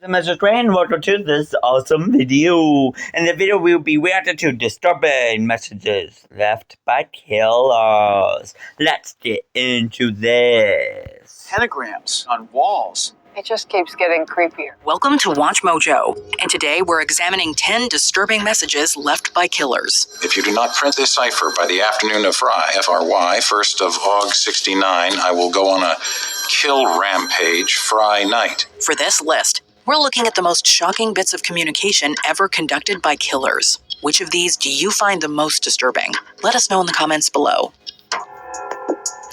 Mr. Train, welcome to this awesome video. In the video, we'll be reacting to disturbing messages left by killers. Let's get into this. Pentagrams on walls. It just keeps getting creepier. Welcome to Watch Mojo, and today we're examining 10 disturbing messages left by killers. If you do not print this cipher by the afternoon of Fry, F-R-Y, 1st of August 69, I will go on a kill rampage Fry night. For this list, we're looking at the most shocking bits of communication ever conducted by killers. Which of these do you find the most disturbing? Let us know in the comments below.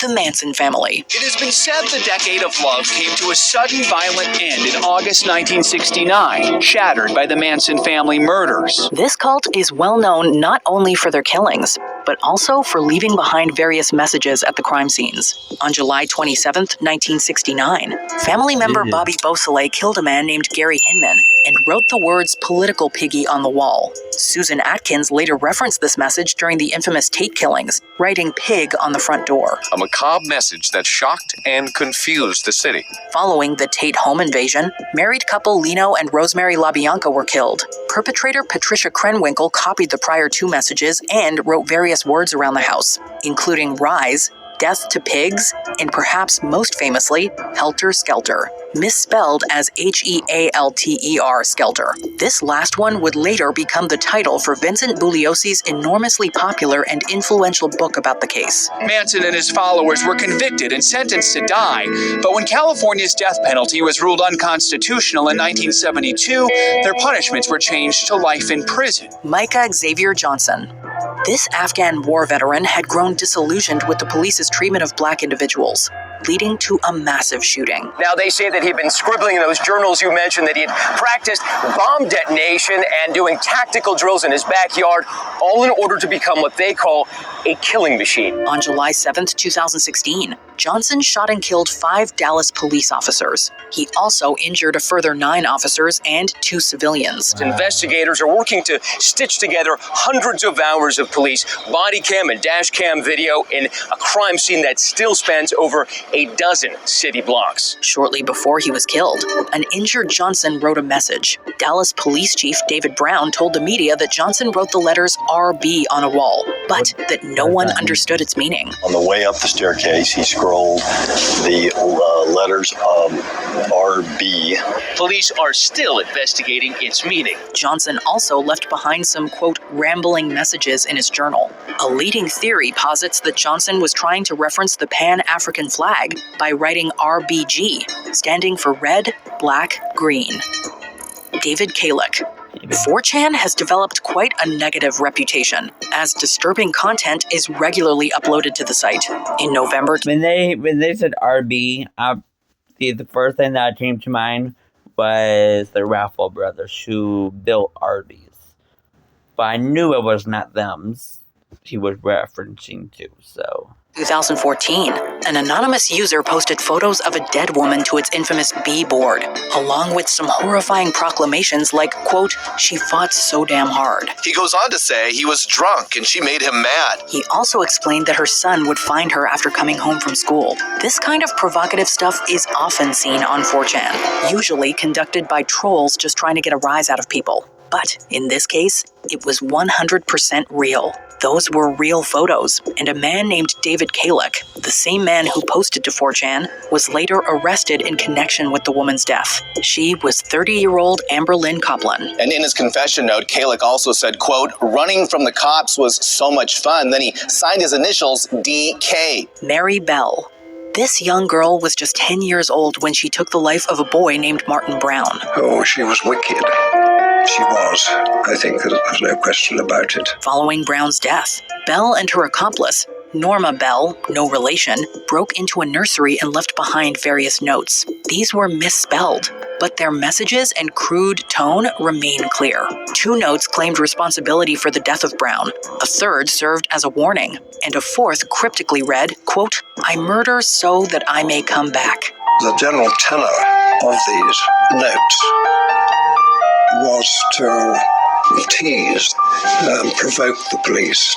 The Manson family. It has been said the decade of love came to a sudden violent end in August 1969, shattered by the Manson family murders. This cult is well known not only for their killings, but also for leaving behind various messages at the crime scenes. On July 27, 1969, family member Bobby Beausoleil killed a man named Gary Hinman and wrote the words "political piggy" on the wall. Susan Atkins later referenced this message during the infamous Tate killings, writing "pig" on the front door. A macabre message that shocked and confused the city. Following the Tate home invasion, married couple Lino and Rosemary LaBianca were killed. Perpetrator Patricia Krenwinkel copied the prior two messages and wrote various words around the house, including "rise," "death to pigs," and perhaps most famously, "helter skelter," misspelled as H-E-A-L-T-E-R, Skelter. This last one would later become the title for Vincent Bugliosi's enormously popular and influential book about the case. Manson and his followers were convicted and sentenced to die, but when California's death penalty was ruled unconstitutional in 1972, their punishments were changed to life in prison. Micah Xavier Johnson. This Afghan war veteran had grown disillusioned with the police's treatment of black individuals, leading to a massive shooting. Now, they say that he'd been scribbling in those journals you mentioned, that he had practiced bomb detonation and doing tactical drills in his backyard, all in order to become what they call a killing machine. On July 7th, 2016, Johnson shot and killed 5 Dallas police officers. He also injured a further 9 officers and 2 civilians. Investigators are working to stitch together hundreds of hours of police body cam and dash cam video in a crime scene that still spans over a dozen city blocks. Shortly before he was killed, an injured Johnson wrote a message. Dallas Police Chief David Brown told the media that Johnson wrote the letters RB on a wall, but that no one understood its meaning. On the way up the staircase, he scrolled the letters RB. Police are still investigating its meaning. Johnson also left behind some, quote, rambling messages in his journal. A leading theory posits that Johnson was trying to reference the Pan-African flag by writing RBG, standing for red, black, green. David Kalick. 4chan has developed quite a negative reputation, as disturbing content is regularly uploaded to the site. In November... When they said RB, the first thing that came to mind was the Raffle brothers who built Arby's. But I knew it was not them he was referencing to, so... 2014, an anonymous user posted photos of a dead woman to its infamous B board, along with some horrifying proclamations like, quote, "she fought so damn hard." He goes on to say he was drunk and she made him mad. He also explained that her son would find her after coming home from school. This kind of provocative stuff is often seen on 4chan, usually conducted by trolls just trying to get a rise out of people. But in this case, it was 100% real. Those were real photos, and a man named David Kalick, the same man who posted to 4chan, was later arrested in connection with the woman's death. She was 30-year-old Amber Lynn Copland. And in his confession note, Kalick also said, quote, "running from the cops was so much fun." Then he signed his initials DK. Mary Bell. This young girl was just 10 years old when she took the life of a boy named Martin Brown. Oh, she was wicked. She was. I think there's no question about it. Following Brown's death, Bell and her accomplice, Norma Bell, no relation, broke into a nursery and left behind various notes. These were misspelled, but their messages and crude tone remain clear. 2 notes claimed responsibility for the death of Brown. A third served as a warning, and a fourth cryptically read, quote, "I murder so that I may come back." The general tenor of these notes was to teased, provoked the police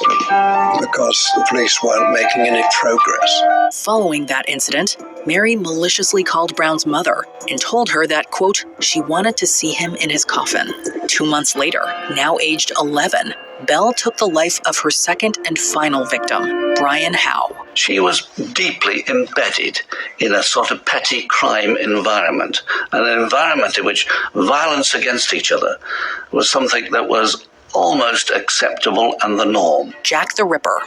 because the police weren't making any progress. Following that incident, Mary maliciously called Brown's mother and told her that, quote, she wanted to see him in his coffin. 2 months later, now aged 11, Belle took the life of her second and final victim, Brian Howe. She was deeply embedded in a sort of petty crime environment, an environment in which violence against each other was something that was almost acceptable and the norm. Jack the Ripper.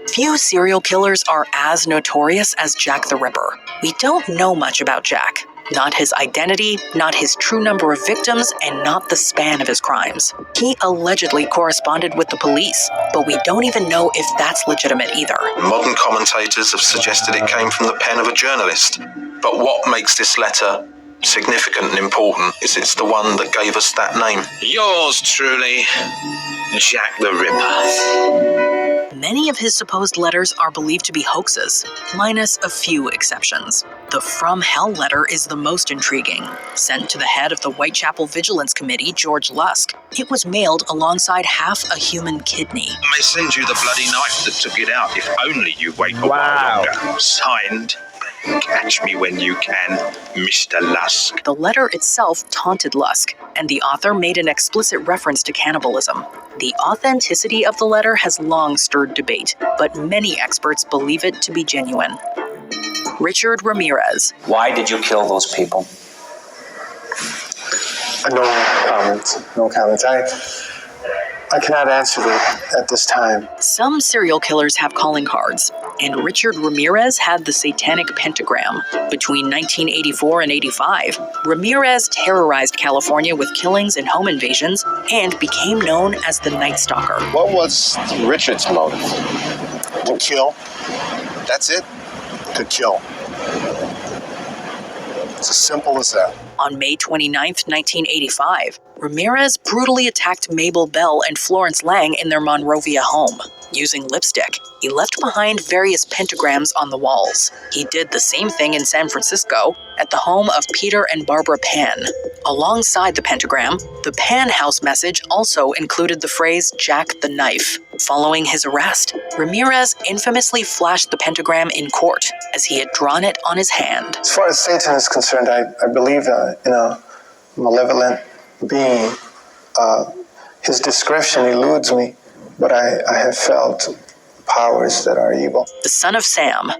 Few serial killers are as notorious as Jack the Ripper. We don't know much about Jack. Not his identity, not his true number of victims, and not the span of his crimes. He allegedly corresponded with the police, but we don't even know if that's legitimate either. Modern commentators have suggested it came from the pen of a journalist. But what makes this letter significant and important is it's the one that gave us that name. Yours truly, Jack the Ripper. Many of his supposed letters are believed to be hoaxes, minus a few exceptions. The From Hell letter is the most intriguing. Sent to the head of the Whitechapel Vigilance Committee, George Lusk, it was mailed alongside half a human kidney. I may send you the bloody knife that took it out if only you wait a while longer. Signed, Catch Me When You Can, Mr. Lusk. The letter itself taunted Lusk, and the author made an explicit reference to cannibalism. The authenticity of the letter has long stirred debate, but many experts believe it to be genuine. Richard Ramirez. Why did you kill those people? No comments. I cannot answer that at this time. Some serial killers have calling cards, and Richard Ramirez had the Satanic Pentagram. Between 1984 and 85, Ramirez terrorized California with killings and home invasions and became known as the Night Stalker. What was Richard's motive? To kill. That's it. To kill. It's as simple as that. On May 29, 1985, Ramirez brutally attacked Mabel Bell and Florence Lang in their Monrovia home. Using lipstick, he left behind various pentagrams on the walls. He did the same thing in San Francisco at the home of Peter and Barbara Pan. Alongside the pentagram, the Pan House message also included the phrase Jack the Knife. Following his arrest, Ramirez infamously flashed the pentagram in court as he had drawn it on his hand. As far as Satan is concerned, I believe in a malevolent being. His description eludes me, but I have felt powers that are evil. The Son of Sam.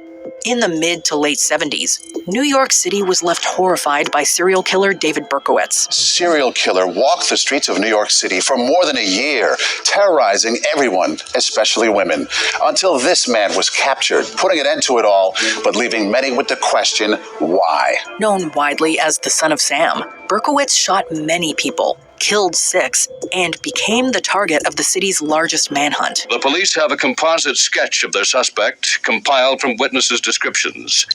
In the mid to late 70s, New York City was left horrified by serial killer David Berkowitz. Serial killer walked the streets of New York City for more than a year, terrorizing everyone, especially women, until this man was captured, putting an end to it all, but leaving many with the question, why? Known widely as the Son of Sam, Berkowitz shot many people, killed 6, and became the target of the city's largest manhunt. The police have a composite sketch of their suspect compiled from witnesses' descriptions.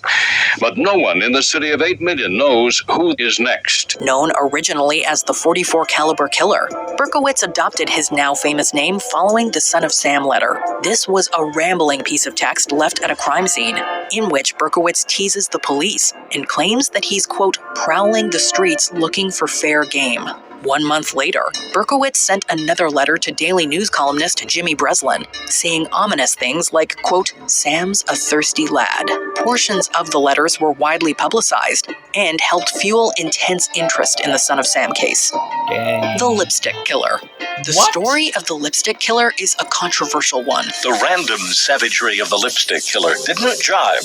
But no one in the city of 8 million knows who is next. Known originally as the .44 caliber killer, Berkowitz adopted his now famous name following the Son of Sam letter. This was a rambling piece of text left at a crime scene, in which Berkowitz teases the police and claims that he's, quote, prowling the streets looking for fair game. 1 month later, Berkowitz sent another letter to Daily News columnist Jimmy Breslin, saying ominous things like, quote, Sam's a thirsty lad. Portions of the letters were widely publicized and helped fuel intense interest in the Son of Sam case. Dang. The Lipstick Killer. The story of the Lipstick Killer is a controversial one. The random savagery of the Lipstick Killer didn't jibe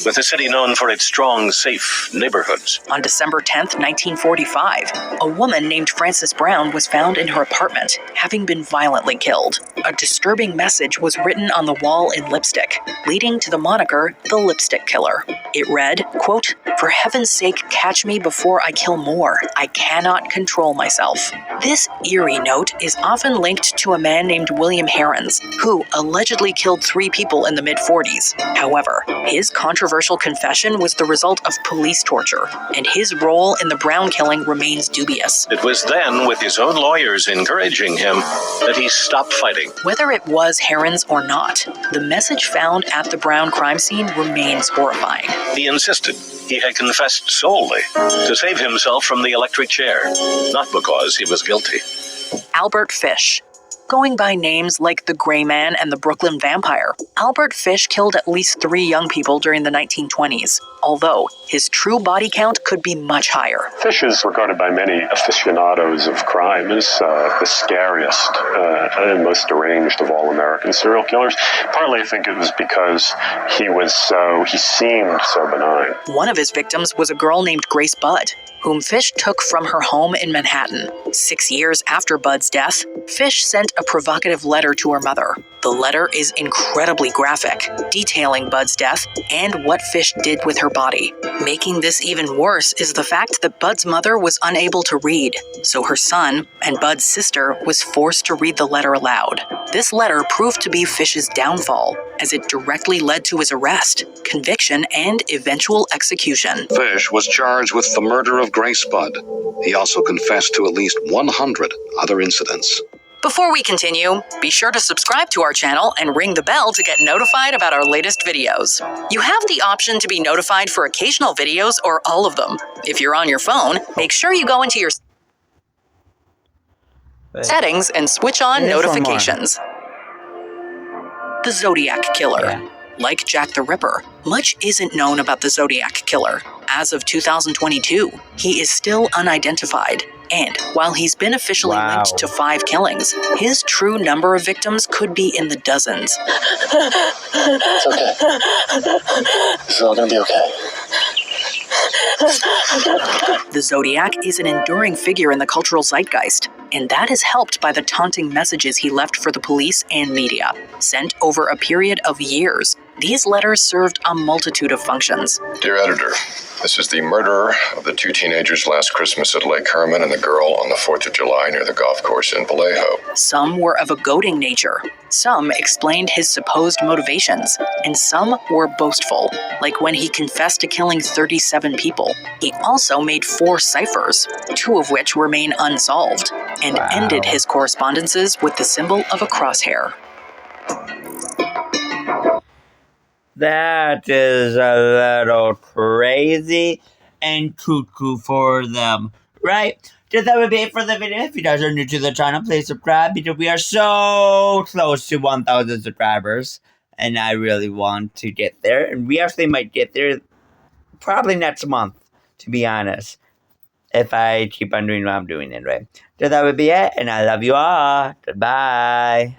with a city known for its strong, safe neighborhoods. On December 10th, 1945, a woman named Frances Brown was found in her apartment, having been violently killed. A disturbing message was written on the wall in lipstick, leading to the moniker the Lipstick Killer. It read, quote, for heaven's sake, catch me before I kill more. I cannot control myself. This eerie note is often linked to a man named William Herons, who allegedly killed 3 people in the mid-40s. However, his controversial confession was the result of police torture, and his role in the Brown killing remains dubious. It was then, with his own lawyers encouraging him, that he stopped fighting. Whether it was Herons or not, the message found at the Brown crime scene remains horrifying. He insisted he had confessed solely to save himself from the electric chair, not because he was guilty. Albert Fish. Going by names like the Gray Man and the Brooklyn Vampire, Albert Fish killed at least 3 young people during the 1920s, although his true body count could be much higher. Fish is regarded by many aficionados of crime as the scariest and most deranged of all American serial killers. Partly, I think it was because he seemed so benign. One of his victims was a girl named Grace Budd, whom Fish took from her home in Manhattan. 6 years after Budd's death, Fish sent a provocative letter to her mother. The letter is incredibly graphic, detailing Budd's death and what Fish did with her body. Making this even worse is the fact that Budd's mother was unable to read, so her son and Budd's sister was forced to read the letter aloud. This letter proved to be Fish's downfall, as it directly led to his arrest, conviction, and eventual execution. Fish was charged with the murder of Grace Budd. He also confessed to at least 100 other incidents. Before we continue, be sure to subscribe to our channel and ring the bell to get notified about our latest videos. You have the option to be notified for occasional videos or all of them. If you're on your phone, make sure you go into your settings and switch on notifications. The Zodiac Killer. Yeah. Like Jack the Ripper, much isn't known about the Zodiac Killer. As of 2022, he is still unidentified. And while he's been officially linked to 5 killings, his true number of victims could be in the dozens. It's okay. This is all gonna be okay. The Zodiac is an enduring figure in the cultural zeitgeist, and that is helped by the taunting messages he left for the police and media. Sent over a period of years, these letters served a multitude of functions. Dear editor, this is the murderer of the 2 teenagers last Christmas at Lake Herman and the girl on the 4th of July near the golf course in Vallejo. Some were of a goading nature, some explained his supposed motivations, and some were boastful, like when he confessed to killing 37 people. He also made 4 ciphers, 2 of which remain unsolved, and ended his correspondences with the symbol of a crosshair. That is a little crazy and cuckoo for them, right? So that would be it for the video. If you guys are new to the channel, please subscribe because we are so close to 1,000 subscribers. And I really want to get there. And we actually might get there probably next month, to be honest. If I keep on doing what I'm doing anyway. So that would be it. And I love you all. Goodbye.